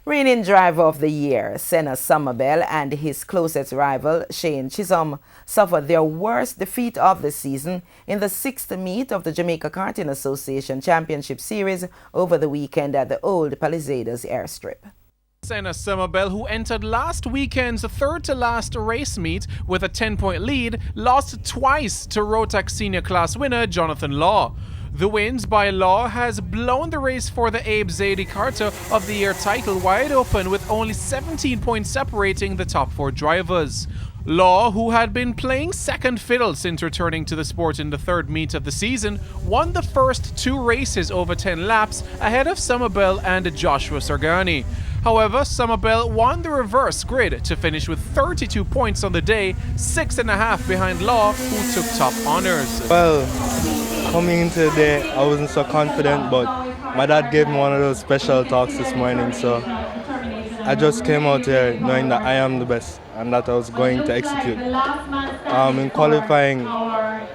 Reigning driver of the year, Senna Somerville, and his closest rival, Shane Chisholm, suffered their worst defeat of the season in the sixth meet of the Jamaica Karting Association Championship Series over the weekend at the Old Palisadoes airstrip. Senna Somerville, who entered last weekend's third-to-last race meet with a 10-point lead, lost twice to Rotax Senior Class winner Jonathan Law. The wins by Law has blown the race for the Abe Zaidi Carter of the Year title wide open, with only 17 points separating the top four drivers. Law, who had been playing second fiddle since returning to the sport in the third meet of the season, won the first two races over 10 laps ahead of Somerville and Joshua Sargani. However, Somerville won the reverse grid to finish with 32 points on the day, 6.5 behind Law, who took top honors. Well, coming into the day, I wasn't so confident, but my dad gave me one of those special talks this morning, so I just came out here knowing that I am the best and that I was going to execute. In qualifying,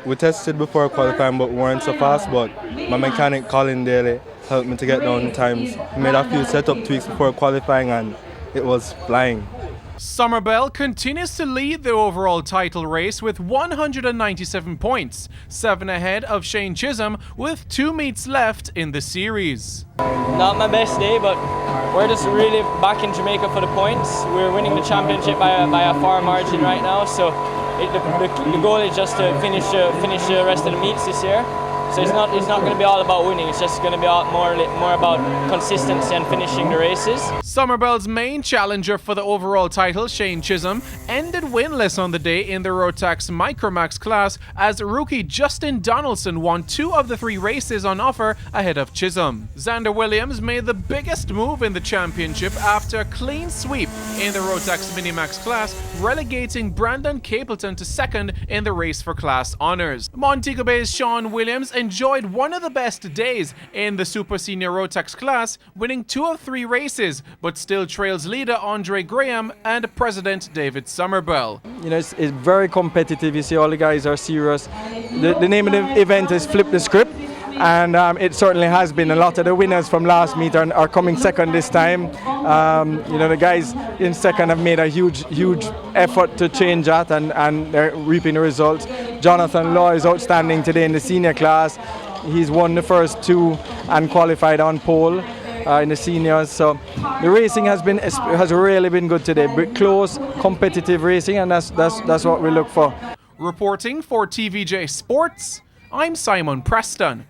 we tested before qualifying but weren't so fast, but my mechanic Colin Daly helped me to get down the times. He made a few setup tweaks before qualifying and it was flying. Somerville continues to lead the overall title race with 197 points, 7 ahead of Shane Chisholm with 2 meets left in the series. Not my best day, but we're just really back in Jamaica for the points. We're winning the championship by a far margin right now, so the goal is just to finish the rest of the meets this year. So it's not going to be all about winning, it's just going to be more about consistency and finishing the races. Somerville's main challenger for the overall title, Shane Chisholm, ended winless on the day in the Rotax Micromax class as rookie Justin Donaldson won 2 of the 3 races on offer ahead of Chisholm. Xander Williams made the biggest move in the championship after a clean sweep in the Rotax Minimax class, relegating Brandon Capleton to second in the race for class honors. Montego Bay's Sean Williams enjoyed one of the best days in the Super Senior Rotax class, winning 2 of 3 races, but still trails leader Andre Graham and President David Somerville. You know, it's very competitive. You see, all the guys are serious. The name of the event is Flip the Script, and it certainly has been. A lot of the winners from last meet are coming second this time. You know, the guys in second have made a huge effort to change that, and they're reaping the results. Jonathan Law is outstanding today in the senior class. He's won the first 2 and qualified on pole in the seniors. So the racing has really been good today. But close, competitive racing, and that's what we look for. Reporting for TVJ Sports, I'm Simon Preston.